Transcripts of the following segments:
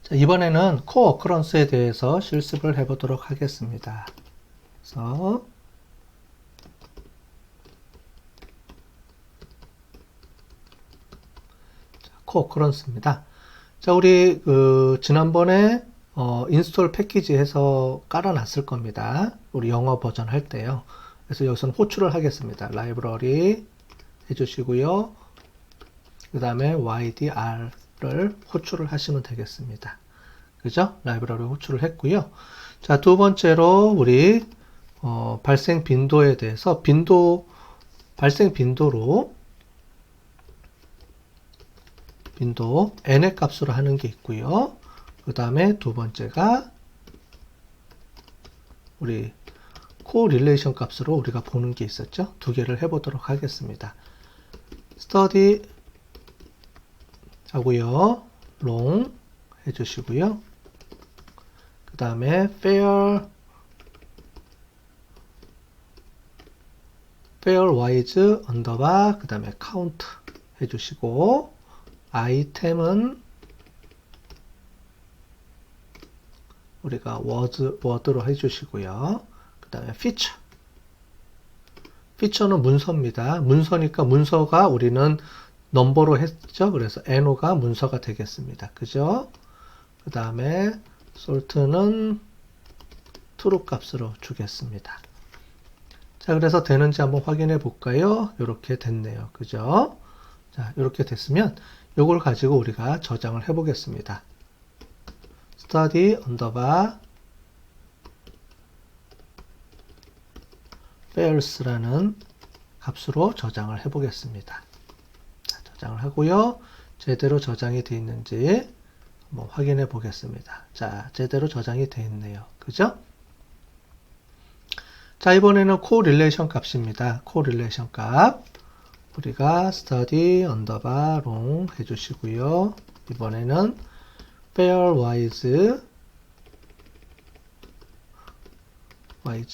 자, 이번에는 코어 어커런스에 대해서 실습을 해보도록 하겠습니다. 그래서 코어 어커런스입니다. 자, 우리 지난번에 인스톨 패키지 해서 깔아놨을 겁니다. 우리 영어 버전 할 때요. 그래서 여기서는 호출을 하겠습니다. 라이브러리 해주시고요. 그 다음에 YDR를 호출을 하시면 되겠습니다. 그죠? 라이브러리 호출을 했고요. 자, 두 번째로 우리 발생 빈도에 대해서 발생 빈도 n의 값으로 하는 게 있고요. 그 다음에 두 번째가 우리 코릴레이션 값으로 우리가 보는 게 있었죠. 두 개를 해보도록 하겠습니다. study 하고요. long 해주시고요. 그 다음에 pairwise 언더바 그 다음에 count 해주시고 아이템은 우리가 word로 해주시고요. 그 다음에 feature는 문서입니다. 문서니까 문서가 우리는 넘버로 했죠. 그래서 NO가 문서가 되겠습니다. 그죠? 그 다음에 sort는 true 값으로 주겠습니다. 자, 그래서 되는지 한번 확인해 볼까요? 이렇게 됐네요. 그죠? 자, 이렇게 됐으면 이걸 가지고 우리가 저장을 해 보겠습니다. study 언더바 pairs라는 값으로 저장을 해 보겠습니다. 자, 저장을 하고요. 제대로 저장이 되어 있는지 한번 확인해 보겠습니다. 자, 제대로 저장이 되어 있네요. 그죠? 자, 이번에는 코릴레이션 값입니다. 코릴레이션 값. 우리가 study 언더바 long 해주시고요. 이번에는 pairwise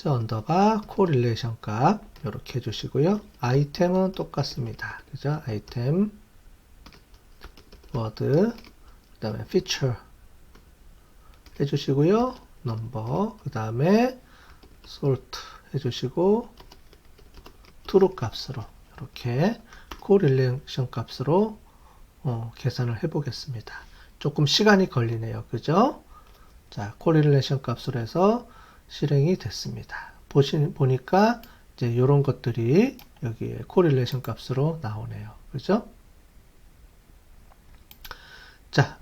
언더바 코릴레이션 값 이렇게 해주시고요. 아이템은 똑같습니다. 그죠? 아이템 word 그 다음에 feature 해주시고요. number 그 다음에 sort 해주시고 true 값으로 이렇게 코릴레이션 값으로 계산을 해 보겠습니다. 조금 시간이 걸리네요. 그죠? 자, 코릴레이션 값으로 해서 실행이 됐습니다. 보니까 이제 이런 것들이 여기에 코릴레이션 값으로 나오네요. 그죠? 자,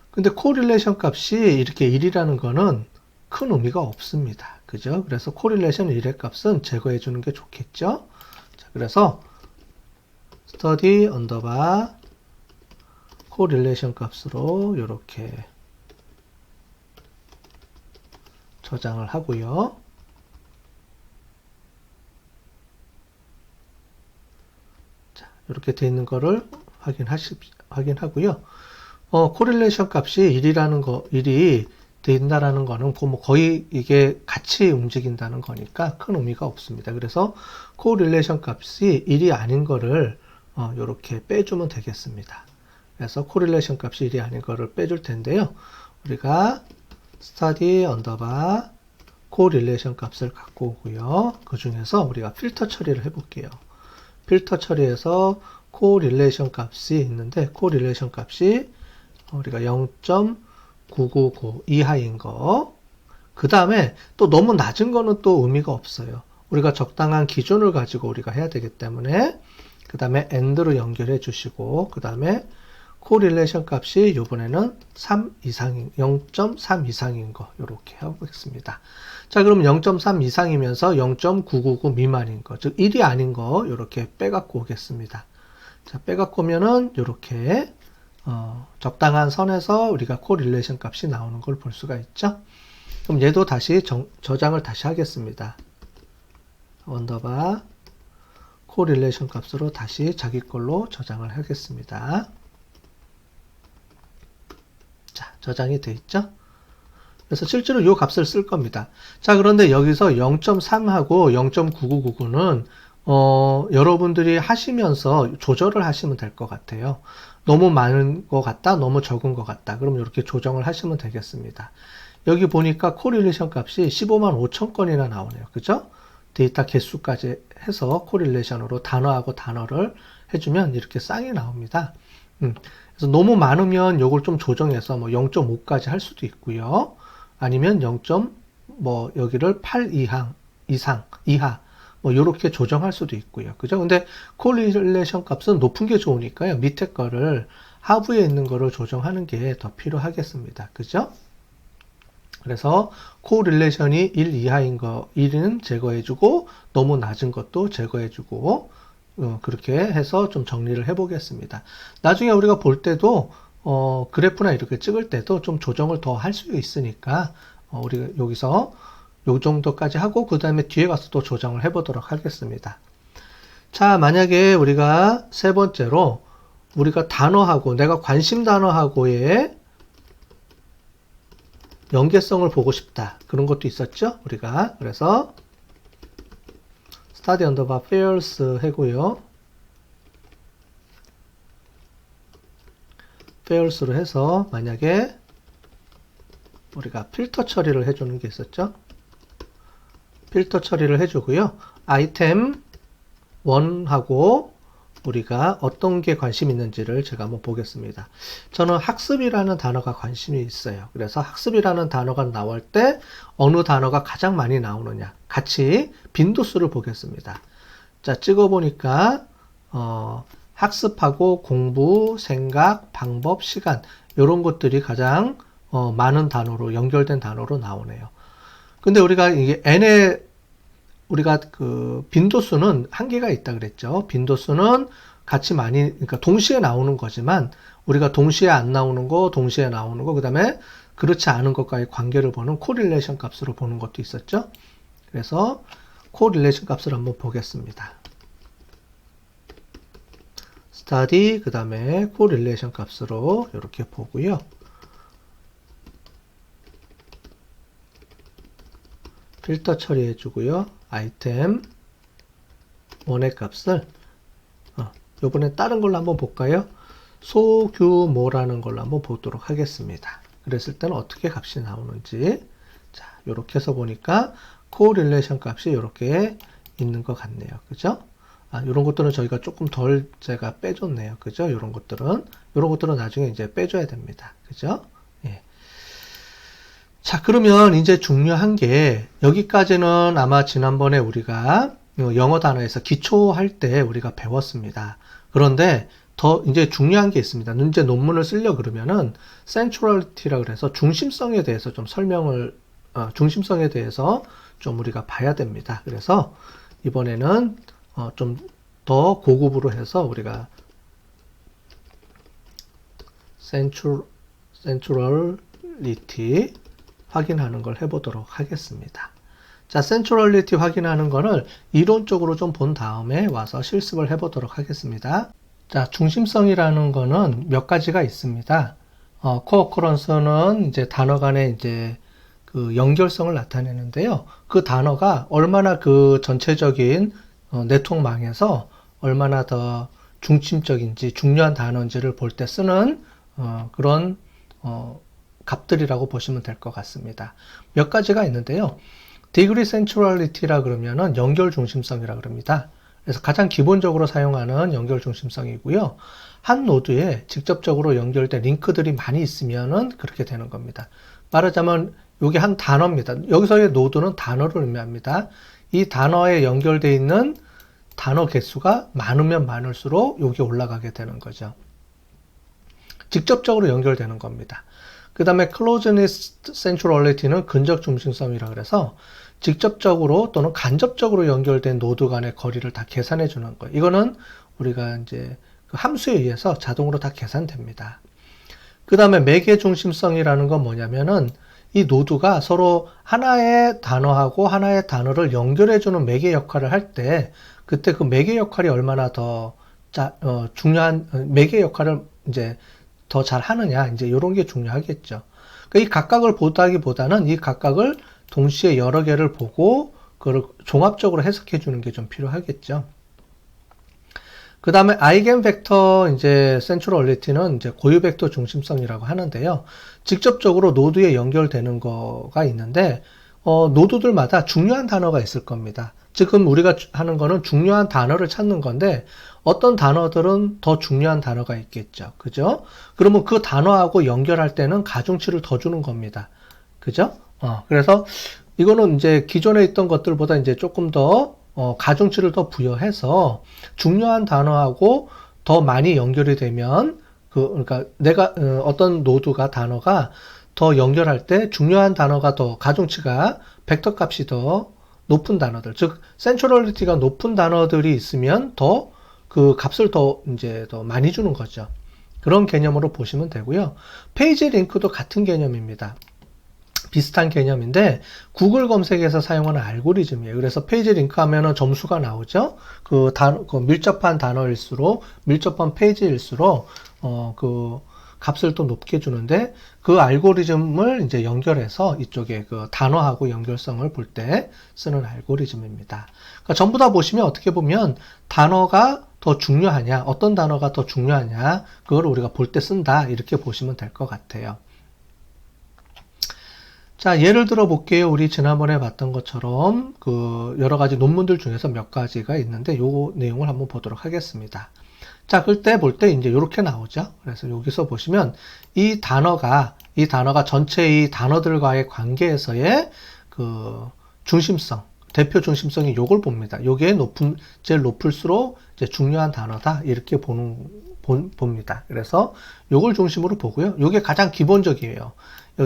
근데 코릴레이션 값이 이렇게 1이라는 거는 큰 의미가 없습니다. 그죠? 그래서 코릴레이션 1의 값은 제거해 주는 게 좋겠죠? 자, 그래서 study 언더바 코릴레이션 값으로 이렇게 저장을 하고요. 자, 이렇게 되어 있는 거를 확인하고요. 코릴레이션 값이 1이 되어 있다라는 거는 뭐 거의 이게 같이 움직인다는 거니까 큰 의미가 없습니다. 그래서 코릴레이션 값이 1이 아닌 거를 이렇게 빼주면 되겠습니다. 그래서 코릴레이션 값이 1이 아닌 거를 빼줄 텐데요. 우리가 study 언더바 코릴레이션 값을 갖고 오고요. 그 중에서 우리가 필터 처리를 해볼게요. 필터 처리해서 코릴레이션 값이 있는데 코릴레이션 값이 우리가 0.999 이하인 거. 그 다음에 또 너무 낮은 거는 또 의미가 없어요. 우리가 적당한 기준을 가지고 우리가 해야 되기 때문에 그 다음에 AND로 연결해 주시고 그 다음에 코릴레이션 값이 이번에는 0.3 이상인 거 이렇게 해보겠습니다. 자, 그럼 0.3 이상이면서 0.999 미만인 거, 즉 1이 아닌 거 이렇게 빼갖고 오겠습니다. 자, 빼갖고 오면은 이렇게 적당한 선에서 우리가 코릴레이션 값이 나오는 걸 볼 수가 있죠. 그럼 얘도 다시 저장을 다시 하겠습니다. 언더바 코릴레이션 값으로 다시 자기 걸로 저장을 하겠습니다. 자, 저장이 돼 있죠? 그래서 실제로 이 값을 쓸 겁니다. 자, 그런데 여기서 0.3하고 0.9999는 여러분들이 하시면서 조절을 하시면 될 것 같아요. 너무 많은 것 같다, 너무 적은 것 같다. 그럼 이렇게 조정을 하시면 되겠습니다. 여기 보니까 코릴레이션 값이 15만 5천 건이나 나오네요. 그죠? 데이터 개수까지 해서 코릴레이션으로 단어하고 단어를 해주면 이렇게 쌍이 나옵니다. 그래서 너무 많으면 요걸 좀 조정해서 뭐 0.5까지 할 수도 있고요. 아니면 0. 뭐 여기를 8 이하 뭐 이렇게 조정할 수도 있고요. 그죠? 근데 코릴레이션 값은 높은 게 좋으니까요. 밑에 거를 하부에 있는 거를 조정하는 게 더 필요하겠습니다. 그죠? 그래서 코릴레이션이 1 이하인 거 1은 제거해주고 너무 낮은 것도 제거해주고 그렇게 해서 좀 정리를 해보겠습니다. 나중에 우리가 볼 때도 그래프나 이렇게 찍을 때도 좀 조정을 더 할 수 있으니까 우리가 여기서 요 정도까지 하고 그 다음에 뒤에 가서 또 조정을 해보도록 하겠습니다. 자, 만약에 우리가 세 번째로 우리가 단어하고 내가 관심 단어하고의 연계성을 보고 싶다. 그런 것도 있었죠? 우리가 그래서 study underbar pairs 해고요. pairs로 해서 만약에 우리가 필터 처리를 해주는 게 있었죠? 필터 처리를 해주고요. 아이템 1하고 우리가 어떤 게 관심 있는지를 제가 한번 보겠습니다. 저는 학습이라는 단어가 관심이 있어요. 그래서 학습이라는 단어가 나올 때 어느 단어가 가장 많이 나오느냐 같이 빈도수를 보겠습니다. 자, 찍어보니까 학습하고 공부, 생각, 방법, 시간 이런 것들이 가장 많은 단어로 연결된 단어로 나오네요. 근데 우리가 이게 n의 우리가 그 빈도수는 한계가 있다 그랬죠. 빈도수는 같이 많이 그러니까 동시에 나오는 거지만 우리가 동시에 안 나오는 거, 동시에 나오는 거, 그다음에 그렇지 않은 것과의 관계를 보는 코릴레이션 값으로 보는 것도 있었죠. 그래서 코릴레이션 값을 한번 보겠습니다. 스타디 그다음에 코릴레이션 값으로 이렇게 보고요. 필터 처리해 주고요. 아이템 원의 값을 요번에 다른 걸로 한번 볼까요? 소규모라는 걸로 한번 보도록 하겠습니다. 그랬을 때는 어떻게 값이 나오는지 자, 요렇게 해서 보니까 코릴레이션 값이 요렇게 있는 것 같네요. 그죠? 요런 것들은 저희가 조금 덜 제가 빼줬네요. 그죠? 요런 것들은 나중에 이제 빼줘야 됩니다. 그죠? 예. 자, 그러면 이제 중요한 게 여기까지는 아마 지난번에 우리가 영어 단어에서 기초할 때 우리가 배웠습니다. 그런데 더 이제 중요한 게 있습니다. 이제 논문을 쓰려 그러면은 centrality라 그래서 중심성에 대해서 좀 중심성에 대해서 좀 우리가 봐야 됩니다. 그래서 이번에는 좀 더 고급으로 해서 우리가 centrality 확인하는 걸 해보도록 하겠습니다. 자, centrality 확인하는 거를 이론적으로 좀 본 다음에 와서 실습을 해보도록 하겠습니다. 자, 중심성이라는 거는 몇 가지가 있습니다. co-occurrence는 이제 단어 간의 이제 그 연결성을 나타내는데요. 그 단어가 얼마나 그 전체적인 네트워크망에서 얼마나 더 중심적인지 중요한 단어인지를 볼 때 쓰는 그런 값들이라고 보시면 될 것 같습니다. 몇 가지가 있는데요. degree centrality라 그러면은 연결 중심성이라 그럽니다. 그래서 가장 기본적으로 사용하는 연결 중심성이고요. 한 노드에 직접적으로 연결된 링크들이 많이 있으면은 그렇게 되는 겁니다. 말하자면 이게 한 단어입니다. 여기서의 노드는 단어를 의미합니다. 이 단어에 연결되어 있는 단어 개수가 많으면 많을수록 여기 올라가게 되는 거죠. 직접적으로 연결되는 겁니다. 그 다음에 closeness centrality는 근접 중심성이라 그래서 직접적으로 또는 간접적으로 연결된 노드 간의 거리를 다 계산해 주는 거예요. 이거는 우리가 이제 그 함수에 의해서 자동으로 다 계산됩니다. 그 다음에 매개 중심성이라는 건 뭐냐면은 이 노드가 서로 하나의 단어하고 하나의 단어를 연결해 주는 매개 역할을 할 때 그때 그 매개 역할이 얼마나 더 중요한 매개 역할을 이제 더 잘 하느냐 이제 이런 게 중요하겠죠. 그러니까 이 각각을 보다기보다는 이 각각을 동시에 여러 개를 보고 그걸 종합적으로 해석해 주는 게 좀 필요하겠죠. 그 다음에 아이겐 벡터 이제 센트럴리티는 이제 고유 벡터 중심성이라고 하는데요. 직접적으로 노드에 연결되는 거가 있는데 노드들마다 중요한 단어가 있을 겁니다. 지금 우리가 하는 거는 중요한 단어를 찾는 건데 어떤 단어들은 더 중요한 단어가 있겠죠. 그죠? 그러면 그 단어하고 연결할 때는 가중치를 더 주는 겁니다. 그죠? 그래서 이거는 이제 기존에 있던 것들보다 이제 조금 더 가중치를 더 부여해서 중요한 단어하고 더 많이 연결이 되면 그러니까 내가 어떤 노드가 단어가 더 연결할 때 중요한 단어가 더 가중치가 벡터 값이 더 높은 단어들, 즉 센츄럴리티가 높은 단어들이 있으면 더 그 값을 더 이제 더 많이 주는 거죠. 그런 개념으로 보시면 되고요. 페이지 링크도 같은 개념입니다. 비슷한 개념인데 구글 검색에서 사용하는 알고리즘이에요. 그래서 페이지 링크 하면은 점수가 나오죠. 그 밀접한 단어일수록 밀접한 페이지일수록 그 값을 또 높게 주는데 그 알고리즘을 이제 연결해서 이쪽에 그 단어하고 연결성을 볼 때 쓰는 알고리즘입니다. 그러니까 전부 다 보시면 어떻게 보면 단어가 더 중요하냐, 어떤 단어가 더 중요하냐, 그걸 우리가 볼 때 쓴다 이렇게 보시면 될 것 같아요. 자, 예를 들어 볼게요. 우리 지난번에 봤던 것처럼 그 여러 가지 논문들 중에서 몇 가지가 있는데 요 내용을 한번 보도록 하겠습니다. 자, 그때 볼 때 이제 이렇게 나오죠. 그래서 여기서 보시면 이 단어가 전체 이 단어들과의 관계에서의 그 중심성, 대표 중심성이 요걸 봅니다. 요게 제일 높을수록 이제 중요한 단어다. 이렇게 봅니다. 그래서 요걸 중심으로 보고요. 요게 가장 기본적이에요.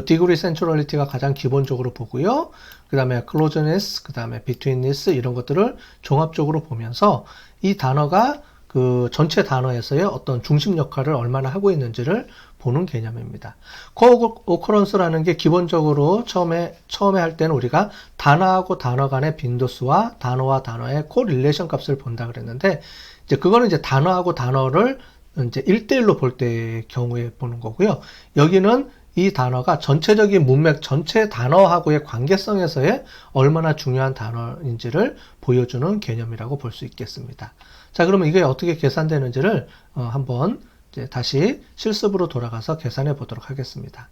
디그리 센츄럴리티가 가장 기본적으로 보고요. 그 다음에 closeness, 그 다음에 betweenness 이런 것들을 종합적으로 보면서 이 단어가 그 전체 단어에서의 어떤 중심 역할을 얼마나 하고 있는지를 보는 개념입니다. co-occurrence라는 게 기본적으로 처음에 할 때는 우리가 단어하고 단어 간의 빈도수와 단어와 단어의 코릴레이션 값을 본다 그랬는데 이제 그거는 이제 단어하고 단어를 이제 1대1로 볼 때 경우에 보는 거고요. 여기는 이 단어가 전체적인 문맥 전체 단어하고의 관계성에서의 얼마나 중요한 단어인지를 보여주는 개념이라고 볼 수 있겠습니다. 자, 그러면 이게 어떻게 계산되는지를 한번 이제 다시 실습으로 돌아가서 계산해 보도록 하겠습니다.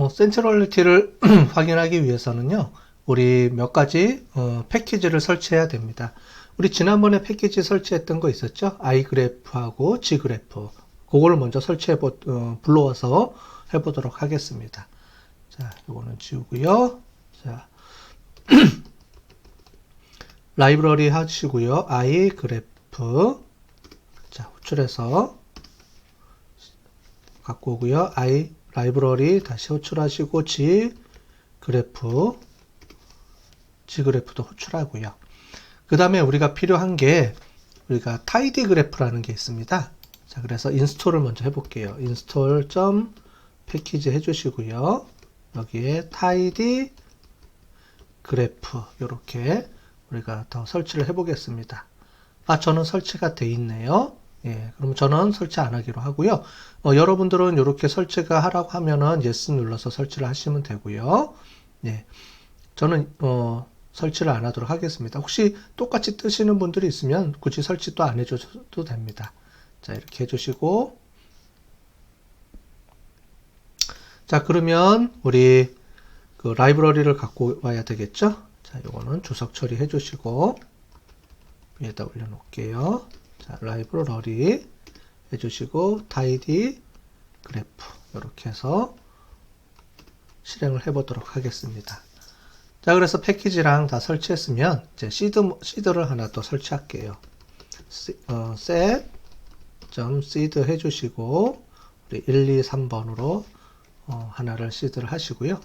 센츄럴리티를 확인하기 위해서는요, 우리 몇 가지 패키지를 설치해야 됩니다. 우리 지난번에 패키지 설치했던 거 있었죠? i그래프하고 g그래프. 그거를 먼저 불러와서 해보도록 하겠습니다. 자, 이거는 지우고요. 자, 라이브러리 하시고요. i그래프. 자, 호출해서 갖고 오고요. 라이브러리 다시 호출하시고 g그래프도 호출하고요. 그 다음에 우리가 필요한 게 우리가 tidy 그래프라는 게 있습니다. 자, 그래서 인스톨을 먼저 해볼게요. 인스톨 패키지 해주시고요. 여기에 tidy 그래프 이렇게 우리가 더 설치를 해보겠습니다. 저는 설치가 돼 있네요. 예, 그럼 저는 설치 안 하기로 하고요. 여러분들은 이렇게 설치가 하라고 하면은 yes 눌러서 설치를 하시면 되고요. 예, 저는 설치를 안 하도록 하겠습니다. 혹시 똑같이 뜨시는 분들이 있으면 굳이 설치도 안 해줘도 됩니다. 자, 이렇게 해주시고 자, 그러면 우리 그 라이브러리를 갖고 와야 되겠죠? 자, 요거는 주석 처리해 주시고 위에다 올려 놓을게요. 자, 라이브러리 해 주시고 tidy 그래프 이렇게 해서 실행을 해 보도록 하겠습니다. 자, 그래서 패키지랑 다 설치했으면 이제 시드를 하나 더 설치할게요. set.seed 해 주시고 우리 1, 2, 3번으로 하나를 시드를 하시고요.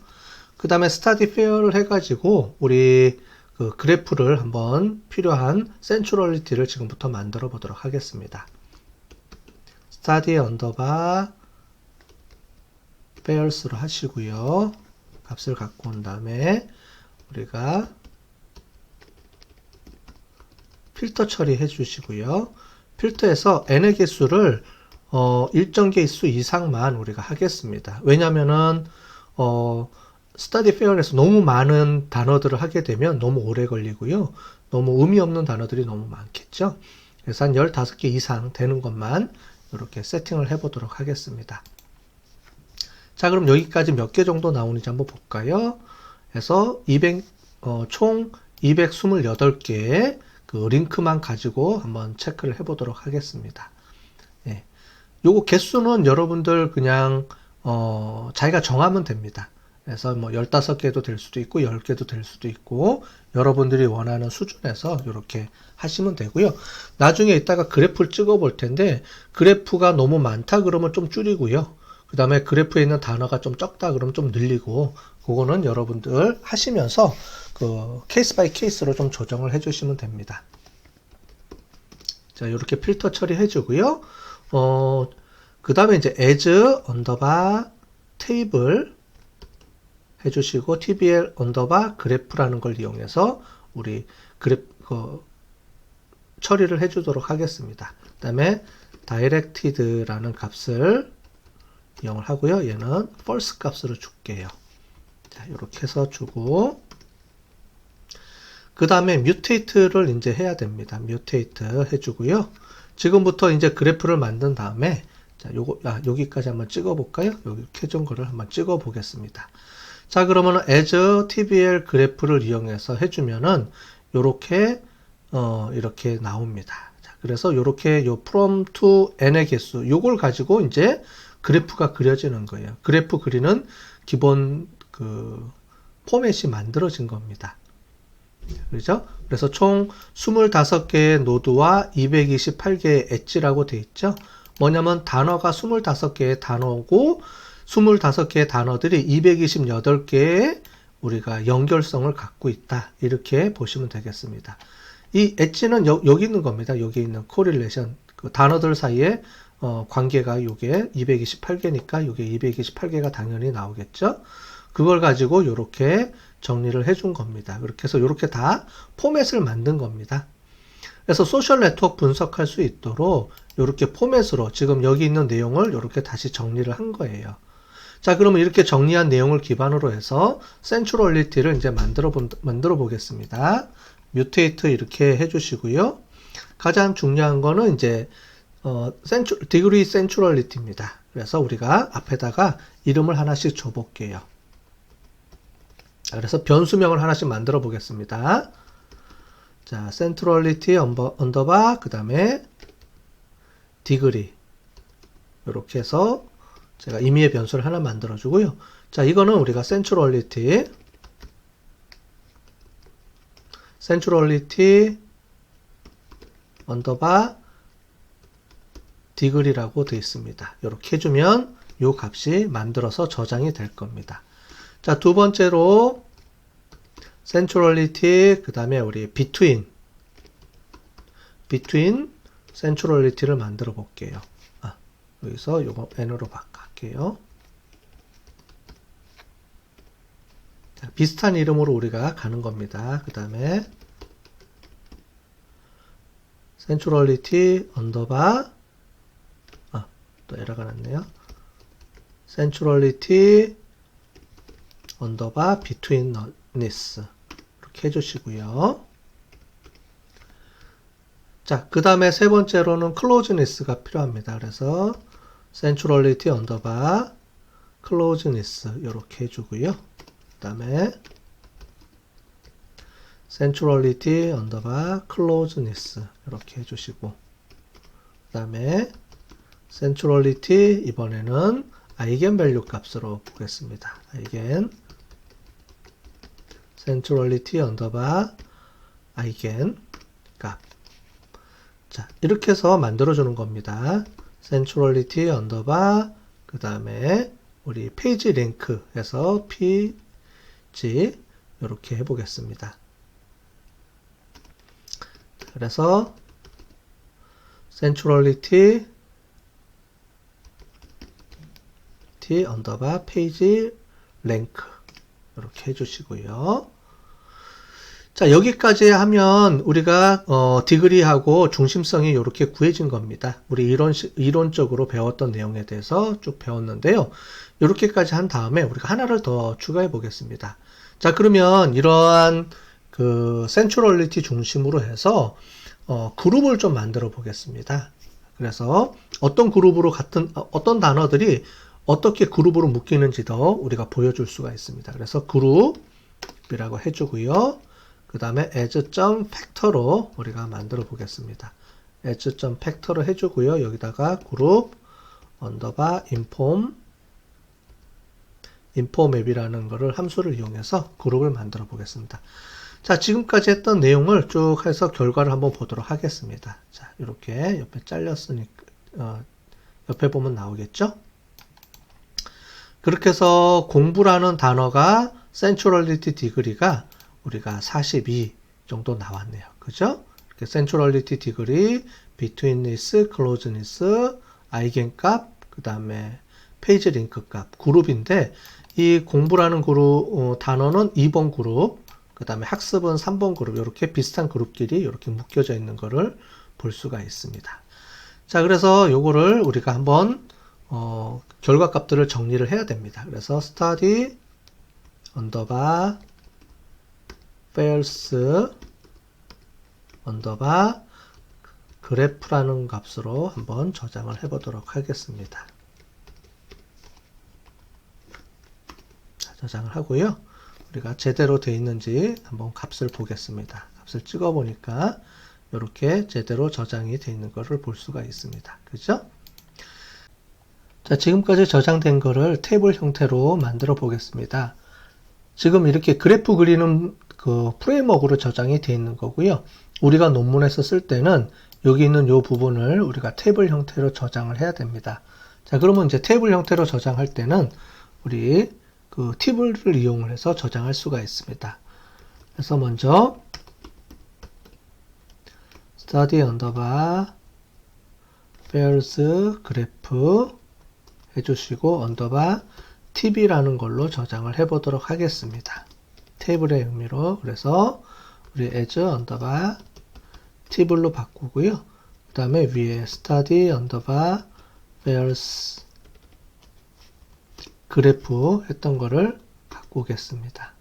그 다음에 스타디 페어를 해가지고 우리 그 그래프를 한번 필요한 센츄럴리티를 지금부터 만들어 보도록 하겠습니다. 스타디 언더바 페어스로 하시고요. 값을 갖고 온 다음에 우리가 필터 처리해 주시고요. 필터에서 n의 개수를 일정 개수 이상만 우리가 하겠습니다. 왜냐면은 스타디 페어에서 너무 많은 단어들을 하게 되면 너무 오래 걸리고요. 너무 의미 없는 단어들이 너무 많겠죠. 그래서 한 15개 이상 되는 것만 이렇게 세팅을 해 보도록 하겠습니다. 자, 그럼 여기까지 몇 개 정도 나오는지 한번 볼까요? 해서 총 228개의 그 링크만 가지고 한번 체크를 해 보도록 하겠습니다. 예. 요거 개수는 여러분들 그냥 자기가 정하면 됩니다. 그래서 뭐 15개도 될 수도 있고 10개도 될 수도 있고 여러분들이 원하는 수준에서 이렇게 하시면 되고요. 나중에 이따가 그래프를 찍어 볼 텐데 그래프가 너무 많다 그러면 좀 줄이고요. 그 다음에 그래프에 있는 단어가 좀 적다 그러면 좀 늘리고 그거는 여러분들 하시면서 그 케이스 바이 케이스로 좀 조정을 해 주시면 됩니다. 자, 이렇게 필터 처리해 주고요. 그 다음에 이제 as 언더바 테이블 해주시고 tbl 언더바 그래프라는 걸 이용해서 우리 처리를 해주도록 하겠습니다. 그 다음에 directed라는 값을 이용을 하고요. 얘는 false 값으로 줄게요. 자, 이렇게 해서 주고 그 다음에 mutate를 이제 해야 됩니다. mutate 해주고요. 지금부터 이제 그래프를 만든 다음에 자, 여기까지 한번 찍어 볼까요? 여기 캐준 거를 한번 찍어 보겠습니다. 자, 그러면은 as tbl 그래프를 이용해서 해주면은 요렇게 이렇게 나옵니다. 자, 그래서 요렇게 요 from to n의 개수 요걸 가지고 이제 그래프가 그려지는 거예요. 그래프 그리는 기본 그 포맷이 만들어진 겁니다. 그렇죠? 그래서 총 25개의 노드와 228개의 엣지라고 돼 있죠. 뭐냐면 단어가 25개의 단어고 25개의 단어들이 228개의 우리가 연결성을 갖고 있다. 이렇게 보시면 되겠습니다. 이 엣지는 여기 있는 겁니다. 여기 있는 코릴레이션. 그 단어들 사이에 관계가 요게 228개니까 요게 228개가 당연히 나오겠죠. 그걸 가지고 요렇게 정리를 해준 겁니다. 그렇게 해서 요렇게 다 포맷을 만든 겁니다. 그래서 소셜 네트워크 분석할 수 있도록 요렇게 포맷으로 지금 여기 있는 내용을 요렇게 다시 정리를 한 거예요. 자, 그러면 이렇게 정리한 내용을 기반으로 해서 센츄럴리티를 이제 만들어 보겠습니다. 뮤테이트 이렇게 해주시고요. 가장 중요한 거는 이제 디그리 센츄럴리티입니다. 그래서 우리가 앞에다가 이름을 하나씩 줘 볼게요. 그래서 변수명을 하나씩 만들어 보겠습니다. 자, 센트럴리티 언더바 그 다음에 디그리 이렇게 해서 제가 임의의 변수를 하나 만들어 주고요. 자, 이거는 우리가 센츄럴리티 언더바 디그리라고 되어 있습니다. 이렇게 해주면 이 값이 만들어서 저장이 될 겁니다. 자, 두 번째로 센츄럴리티 그 다음에 우리 between 센츄럴리티를 만들어 볼게요. 여기서 요거 n으로 바꿀게요. 자, 비슷한 이름으로 우리가 가는 겁니다. 그 다음에 센츄럴리티 언더바 또 에러가 났네요. 센츄럴리티 언더바 betweenness 이렇게 해주시고요. 자, 그 다음에 세 번째로는 closeness가 필요합니다. 그래서 센츄럴리티 언더바 closeness 이렇게 해주고요. 그 다음에 센츄럴리티 언더바 closeness 이렇게 해주시고 그 다음에 센츄럴리티 이번에는 아이겐밸류 값으로 보겠습니다. 아이겐 센츄럴리티 언더바 아이겐 값. 자, 이렇게 해서 만들어주는 겁니다. 센츄럴리티 언더바 그 다음에 우리 페이지 링크 해서 pg 이렇게 해보겠습니다. 그래서 센츄럴리티 언더바 페이지 랭크 이렇게 해주시고요. 자, 여기까지 하면 우리가 디그리하고 중심성이 이렇게 구해진 겁니다. 우리 이론적으로 배웠던 내용에 대해서 쭉 배웠는데요. 이렇게까지 한 다음에 우리가 하나를 더 추가해 보겠습니다. 자, 그러면 이러한 그 센츄럴리티 중심으로 해서 그룹을 좀 만들어 보겠습니다. 그래서 어떤 그룹으로 어떤 단어들이 어떻게 그룹으로 묶이는지 더 우리가 보여줄 수가 있습니다. 그래서 그룹이라고 해주고요. 그 다음에 as.factor로 우리가 만들어 보겠습니다. as.factor로 해주고요. 여기다가 그룹 언더바 informApp이라는 거를 함수를 이용해서 그룹을 만들어 보겠습니다. 자, 지금까지 했던 내용을 쭉 해서 결과를 한번 보도록 하겠습니다. 자, 이렇게 옆에 잘렸으니까 옆에 보면 나오겠죠? 그렇게 해서 공부라는 단어가 centrality degree가 우리가 42 정도 나왔네요. 그죠? 이렇게 centrality degree, betweenness, closeness, eigen값, 그 다음에 페이지 링크 값, 그룹인데 이 공부라는 그룹 단어는 2번 그룹, 그 다음에 학습은 3번 그룹, 이렇게 비슷한 그룹끼리 이렇게 묶여져 있는 거를 볼 수가 있습니다. 자, 그래서 요거를 우리가 한번 결과 값들을 정리를 해야 됩니다. 그래서 study 언더바 fails 언더바 그래프라는 값으로 한번 저장을 해 보도록 하겠습니다. 자, 저장을 하고요. 우리가 제대로 되어 있는지 한번 값을 보겠습니다. 값을 찍어 보니까 이렇게 제대로 저장이 되어 있는 것을 볼 수가 있습니다. 그죠? 자, 지금까지 저장된 거를 테이블 형태로 만들어 보겠습니다. 지금 이렇게 그래프 그리는 그 프레임워크로 저장이 되어 있는 거고요. 우리가 논문에서 쓸 때는 여기 있는 이 부분을 우리가 테이블 형태로 저장을 해야 됩니다. 자, 그러면 이제 테이블 형태로 저장할 때는 우리 그 팁을 이용을 해서 저장할 수가 있습니다. 그래서 먼저 study underbar pairs 그래프 해주시고 underbar 팁이라는 걸로 저장을 해보도록 하겠습니다. 테이블의 의미로. 그래서 우리 as underbar 팁으로 바꾸고요. 그 다음에 위에 study underbar pairs 그래프 했던 거를 바꾸겠습니다.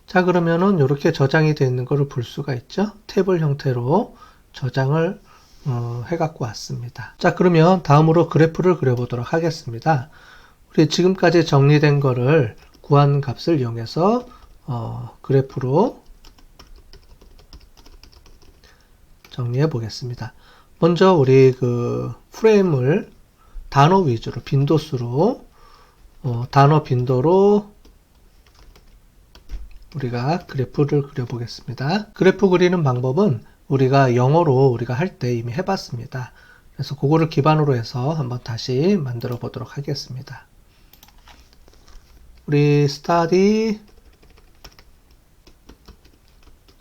자, 그러면은 이렇게 저장이 되어 있는 거를 볼 수가 있죠. 테이블 형태로 저장을 해갖고 왔습니다. 자, 그러면 다음으로 그래프를 그려보도록 하겠습니다. 우리 지금까지 정리된 거를 구한 값을 이용해서 그래프로 정리해 보겠습니다. 먼저 우리 그 프레임을 단어 위주로 빈도수로 단어 빈도로 우리가 그래프를 그려보겠습니다. 그래프 그리는 방법은 우리가 영어로 우리가 할 때 이미 해봤습니다. 그래서 그거를 기반으로 해서 한번 다시 만들어 보도록 하겠습니다. 우리 study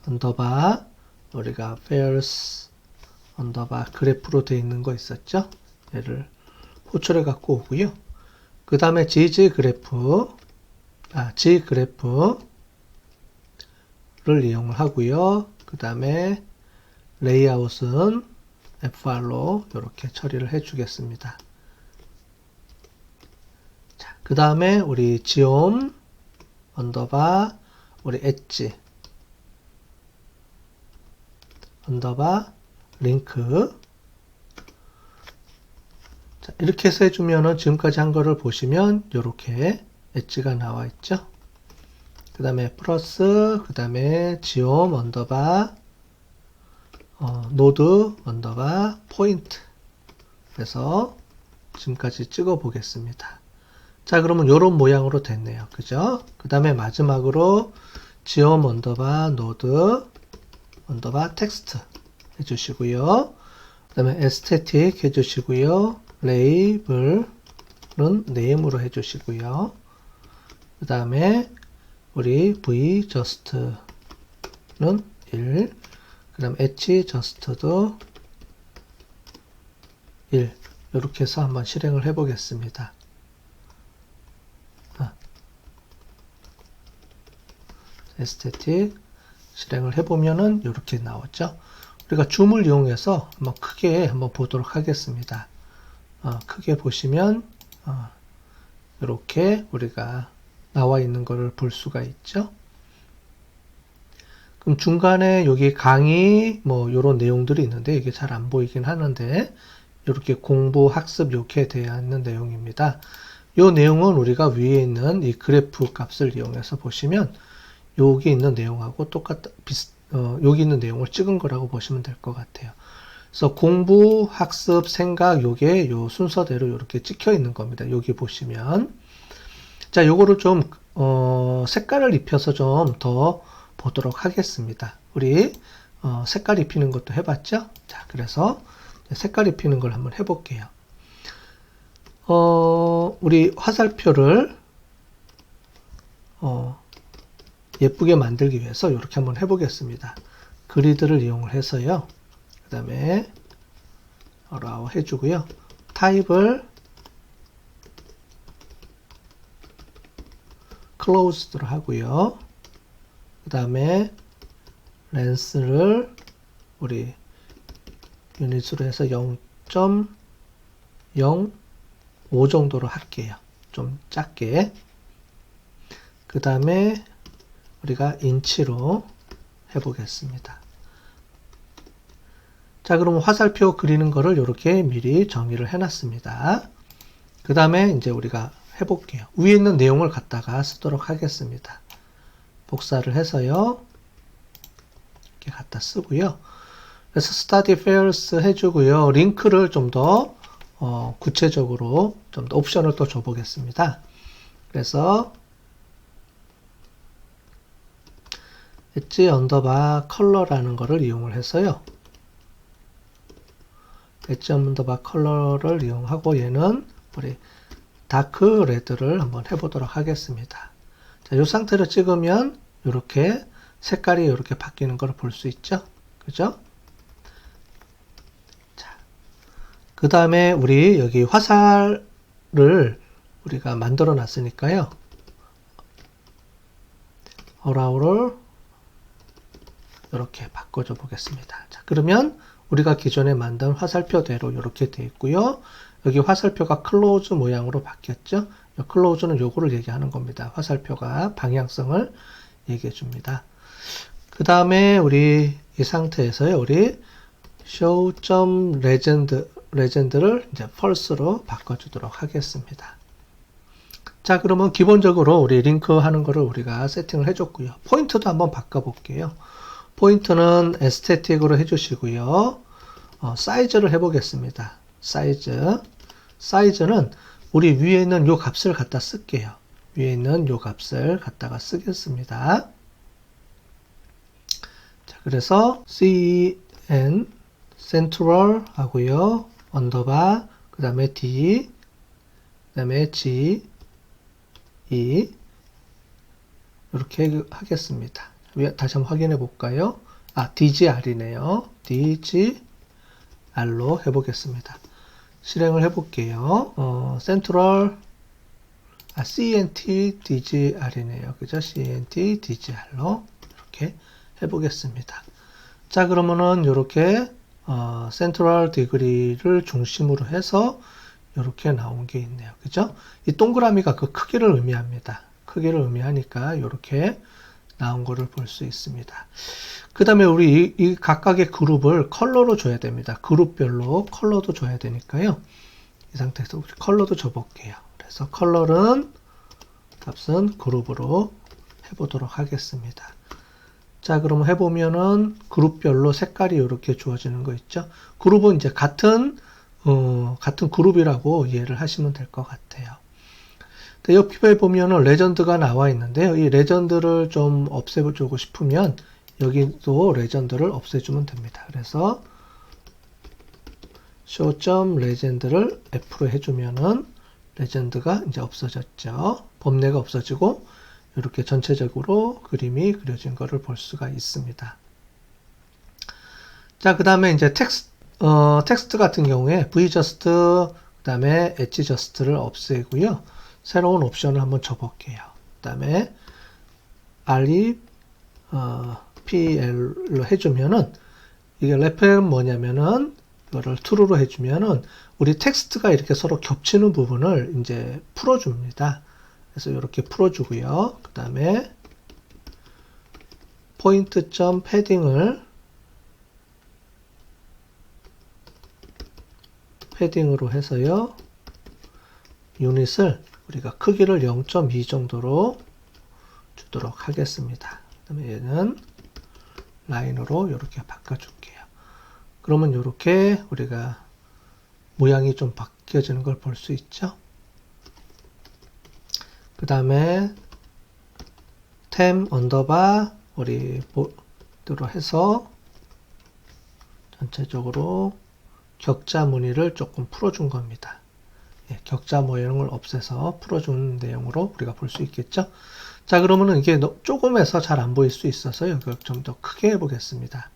언더바 우리가 pairs 언더바 그래프로 되어 있는 거 있었죠? 얘를 호출해 갖고 오고요. 그 다음에 G 그래프를 이용을 하고요. 그 다음에 레이아웃은 FR로 이렇게 처리를 해 주겠습니다. 자, 그 다음에 우리 지옴 언더바 우리 엣지 언더바 링크. 자, 이렇게 해서 해주면은 지금까지 한 거를 보시면 이렇게 엣지가 나와 있죠. 그 다음에 플러스, 그 다음에 지옴 언더바 노드 언더바 포인트. 그래서 지금까지 찍어 보겠습니다. 자, 그러면 이런 모양으로 됐네요. 그죠? 그 다음에 마지막으로 지옴 언더바 노드 언더바 텍스트 해주시고요. 그 다음에 에스테틱 해주시고요. 레이블은 네임으로 해주시고요. 그 다음에 우리 v just는 1, 그 다음 h just도 1, 이렇게 해서 한번 실행을 해 보겠습니다. 에스테틱 실행을 해보면은 이렇게 나오죠. 우리가 줌을 이용해서 한번 크게 한번 보도록 하겠습니다. 크게 보시면 이렇게 우리가 나와 있는 것을 볼 수가 있죠. 그럼 중간에 여기 강의 뭐 요런 내용들이 있는데 이게 잘 안 보이긴 하는데 이렇게 공부, 학습 이렇게 되어 있는 내용입니다. 이 내용은 우리가 위에 있는 이 그래프 값을 이용해서 보시면 여기 있는 내용하고 여기 있는 내용을 찍은 거라고 보시면 될 것 같아요. 그래서 공부, 학습, 생각 요게 요 순서대로 이렇게 찍혀 있는 겁니다. 여기 보시면 자, 요거를 좀 색깔을 입혀서 좀 더 보도록 하겠습니다. 우리 색깔 입히는 것도 해봤죠? 자, 그래서 색깔 입히는 걸 한번 해볼게요. 우리 화살표를 예쁘게 만들기 위해서 이렇게 한번 해보겠습니다. 그리드를 이용을 해서요. 그 다음에 allow 해주고요. 타입을 closed로 하고요. 그 다음에 렌스를 우리 유닛으로 해서 0.05 정도로 할게요. 좀 작게. 그 다음에 우리가 인치로 해보겠습니다. 자, 그럼 화살표 그리는 거를 이렇게 미리 정의를 해놨습니다. 그 다음에 이제 우리가 해볼게요. 위에 있는 내용을 갖다가 쓰도록 하겠습니다. 복사를 해서요. 이렇게 갖다 쓰고요. 그래서 study fairs 해주고요. 링크를 좀 더 구체적으로 좀 더 옵션을 또 줘보겠습니다. 그래서 엣지 언더바 컬러라는 거를 이용을 해서요. 엣지 언더바 컬러를 이용하고 얘는 우리 다크 레드를 한번 해보도록 하겠습니다. 자, 이 상태로 찍으면 이렇게 색깔이 이렇게 바뀌는 걸 볼 수 있죠. 그죠? 자, 그 다음에 우리 여기 화살을 우리가 만들어 놨으니까요. allow를 이렇게 바꿔줘 보겠습니다. 자, 그러면 우리가 기존에 만든 화살표대로 이렇게 되어 있고요. 여기 화살표가 클로즈 모양으로 바뀌었죠. 클로즈는 요거를 얘기하는 겁니다. 화살표가 방향성을 얘기해 줍니다. 그 다음에 우리 이 상태에서요. 우리 show.legend를 이제 false로 바꿔주도록 하겠습니다. 자, 그러면 기본적으로 우리 링크 하는 거를 우리가 세팅을 해줬고요. 포인트도 한번 바꿔볼게요. 포인트는 에스테틱으로 해주시고요. 사이즈를 해보겠습니다. 사이즈는 우리 위에 있는 요 값을 갖다 쓸게요. 위에 있는 요 값을 갖다가 쓰겠습니다. 자, 그래서 cn central 하고요. 언더바 그 다음에 d 그 다음에 g e 이렇게 하겠습니다. 다시 한번 확인해 볼까요? DGR이네요. DGR로 해보겠습니다. 실행을 해볼게요. 센트럴 CNT DGR이네요. 그죠? CNT DGR로 이렇게 해보겠습니다. 자, 그러면은 이렇게 센트럴 디그리를 중심으로 해서 이렇게 나온 게 있네요. 그죠? 이 동그라미가 그 크기를 의미합니다. 크기를 의미하니까 이렇게 나온 거를 볼 수 있습니다. 그 다음에 우리 이 각각의 그룹을 컬러로 줘야 됩니다. 그룹별로 컬러도 줘야 되니까요. 이 상태에서 우리 컬러도 줘볼게요. 그래서 컬러는 값은 그룹으로 해보도록 하겠습니다. 자, 그럼 해보면은 그룹별로 색깔이 이렇게 주어지는 거 있죠. 그룹은 이제 같은 그룹이라고 이해를 하시면 될 것 같아요. 옆에 보면은 레전드가 나와 있는데요. 이 레전드를 좀 없애주고 싶으면 여기도 레전드를 없애주면 됩니다. 그래서 show.legend를 F로 해주면은 레전드가 이제 없어졌죠. 범례가 없어지고 이렇게 전체적으로 그림이 그려진 것을 볼 수가 있습니다. 자, 그 다음에 이제 텍스트 같은 경우에 vjust 그 다음에 edgjust를 없애고요. 새로운 옵션을 한번 줘볼게요. 그 다음에 REPL로 해주면은 이게 랩은 뭐냐면은 이거를 true로 해주면은 우리 텍스트가 이렇게 서로 겹치는 부분을 이제 풀어줍니다. 그래서 이렇게 풀어주고요. 그 다음에 포인트점 패딩으로 해서요. 유닛을 우리가 크기를 0.2 정도로 주도록 하겠습니다. 그 다음에 얘는 라인으로 이렇게 바꿔줄게요. 그러면 이렇게 우리가 모양이 좀 바뀌어지는 걸 볼 수 있죠. 그 다음에 템 언더바 우리 보드로 해서 전체적으로 격자 무늬를 조금 풀어준 겁니다. 예, 격자 모양을 없애서 풀어준 내용으로 우리가 볼 수 있겠죠. 자, 그러면은 이게 조금해서 잘 안 보일 수 있어서 이걸 좀 더 크게 해보겠습니다.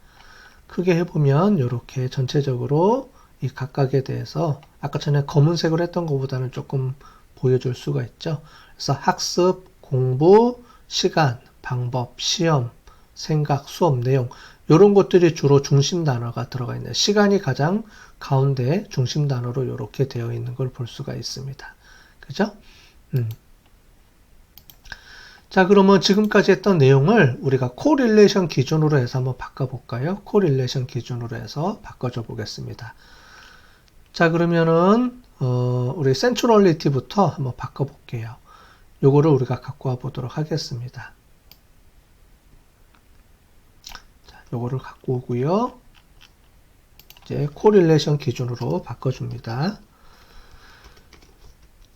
크게 해보면 이렇게 전체적으로 이 각각에 대해서 아까 전에 검은색으로 했던 것보다는 조금 보여줄 수가 있죠. 그래서 학습, 공부, 시간, 방법, 시험, 생각, 수업 내용 이런 것들이 주로 중심 단어가 들어가 있네요. 시간이 가장 가운데 중심 단어로 이렇게 되어 있는 걸 볼 수가 있습니다. 그죠? 자, 그러면 지금까지 했던 내용을 우리가 코릴레이션 기준으로 해서 한번 바꿔볼까요? 코릴레이션 기준으로 해서 바꿔줘 보겠습니다. 자, 그러면은 우리 센츄럴리티부터 한번 바꿔볼게요. 요거를 우리가 갖고 와 보도록 하겠습니다. 자, 요거를 갖고 오고요. 이제 코릴레이션 기준으로 바꿔줍니다.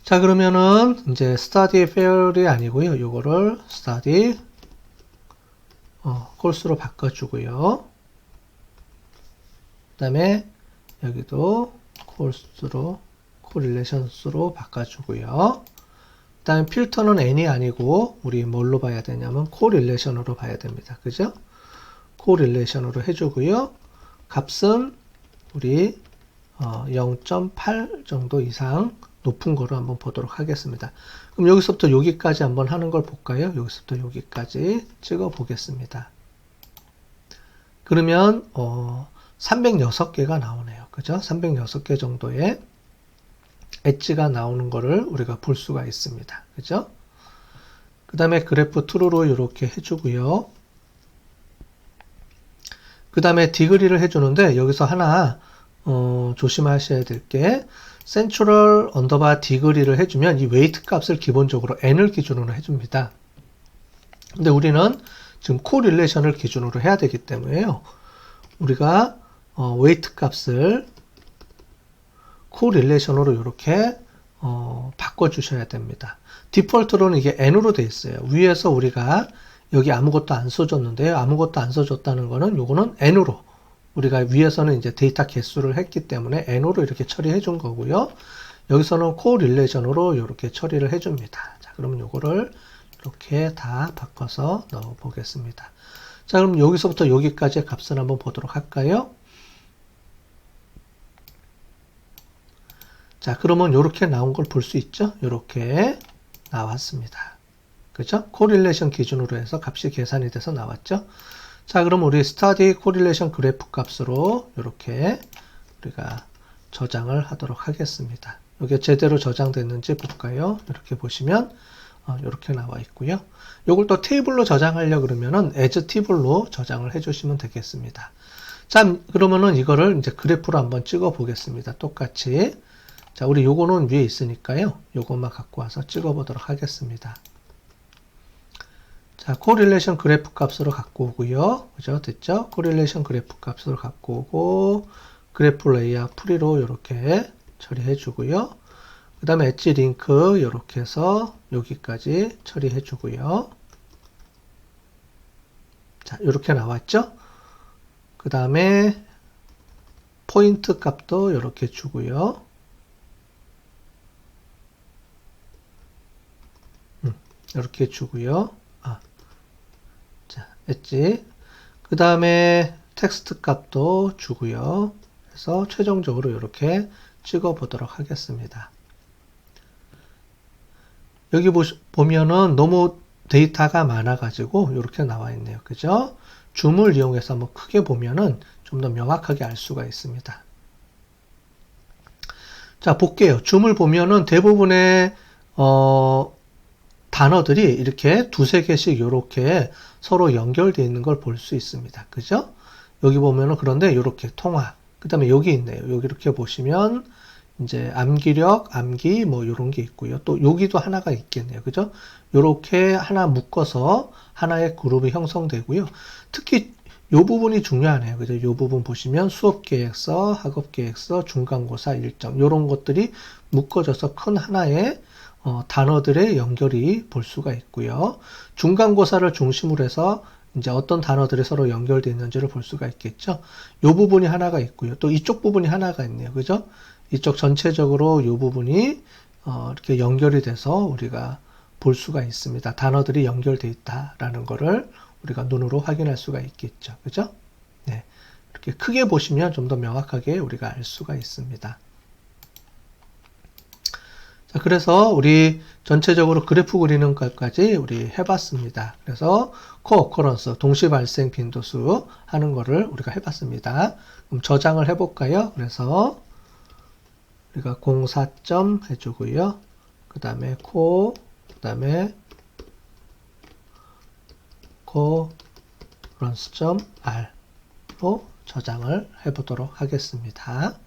자, 그러면은 이제 study fair이 아니고요. 요거를 study course로 바꿔주고요. 그 다음에 여기도 course로 correlations로 바꿔주고요. 그 다음에 필터는 n이 아니고 우리 뭘로 봐야 되냐면 correlation으로 봐야 됩니다. 그죠? correlation으로 해주고요. 값은 우리 0.8 정도 이상 높은 거로 한번 보도록 하겠습니다. 그럼 여기서부터 여기까지 한번 하는 걸 볼까요? 여기서부터 여기까지 찍어 보겠습니다. 그러면 306개가 나오네요. 그죠? 306개 정도의 엣지가 나오는 거를 우리가 볼 수가 있습니다. 그죠? 그 다음에 그래프 true로 이렇게 해주고요. 그 다음에 디그리를 해주는데 여기서 하나 조심하셔야 될 게 센츄럴 언더바 디그리를 해주면 이 웨이트 값을 기본적으로 n을 기준으로 해줍니다. 근데 우리는 지금 코릴레이션을 기준으로 해야 되기 때문에요. 우리가 웨이트 값을 코릴레이션으로 이렇게 바꿔주셔야 됩니다. 디폴트로는 이게 n으로 되어 있어요. 위에서 우리가 여기 아무것도 안 써줬는데요. 아무것도 안 써줬다는 거는 요거는 n으로 우리가 위에서는 이제 데이터 개수를 했기 때문에 n으로 이렇게 처리해 준 거고요. 여기서는 코릴레이션으로 이렇게 처리를 해 줍니다. 자, 그러면 요거를 이렇게 다 바꿔서 넣어 보겠습니다. 자, 그럼 여기서부터 여기까지의 값을 한번 보도록 할까요? 자, 그러면 이렇게 나온 걸 볼 수 있죠? 이렇게 나왔습니다. 그죠? 코릴레이션 기준으로 해서 값이 계산이 돼서 나왔죠? 자, 그럼 우리 스타디 코릴레이션 그래프 값으로 이렇게 우리가 저장을 하도록 하겠습니다. 이게 제대로 저장됐는지 볼까요? 이렇게 보시면 이렇게 나와 있고요. 이걸 또 테이블로 저장하려 그러면은 as table로 저장을 해주시면 되겠습니다. 자, 그러면은 이거를 이제 그래프로 한번 찍어 보겠습니다. 똑같이. 자, 우리 요거는 위에 있으니까요. 요것만 갖고 와서 찍어 보도록 하겠습니다. 자, 코릴레이션 그래프 값으로 갖고 오고요. 그죠? 됐죠? 코릴레이션 그래프 값으로 갖고 오고, 그래프 레이아웃 프리로 이렇게 처리해 주고요. 그 다음에 엣지 링크 이렇게 해서 여기까지 처리해 주고요. 자, 이렇게 나왔죠? 그 다음에 포인트 값도 이렇게 주고요. 이렇게 주고요. 자, 엣지. 그 다음에 텍스트 값도 주고요. 그래서 최종적으로 이렇게 찍어 보도록 하겠습니다. 여기 보면은 너무 데이터가 많아가지고 이렇게 나와 있네요. 그죠? 줌을 이용해서 한번 크게 보면은 좀 더 명확하게 알 수가 있습니다. 자, 볼게요. 줌을 보면은 대부분의 단어들이 이렇게 두세 개씩 이렇게 서로 연결되어 있는 걸 볼 수 있습니다. 그죠? 여기 보면은 그런데 이렇게 통화. 그 다음에 여기 있네요. 여기 이렇게 보시면 이제 암기력, 암기 뭐 이런 게 있고요. 또 여기도 하나가 있겠네요. 그죠? 이렇게 하나 묶어서 하나의 그룹이 형성되고요. 특히 이 부분이 중요하네요. 그죠? 이 부분 보시면 수업 계획서, 학업 계획서, 중간고사 일정 이런 것들이 묶어져서 큰 하나의 단어들의 연결이 볼 수가 있고요. 중간고사를 중심으로 해서 이제 어떤 단어들이 서로 연결되어 있는지를 볼 수가 있겠죠. 이 부분이 하나가 있고요. 또 이쪽 부분이 하나가 있네요. 그죠? 이쪽 전체적으로 이 부분이 이렇게 연결이 돼서 우리가 볼 수가 있습니다. 단어들이 연결되어 있다라는 거를 우리가 눈으로 확인할 수가 있겠죠. 그죠? 네. 이렇게 크게 보시면 좀 더 명확하게 우리가 알 수가 있습니다. 자, 그래서 우리 전체적으로 그래프 그리는 것까지 우리 해봤습니다. 그래서 코어커런스, 동시 발생 빈도수 하는 거를 우리가 해봤습니다. 그럼 저장을 해볼까요? 그래서 우리가 04점 해주고요. 그 다음에 그 다음에 course.r로 저장을 해보도록 하겠습니다.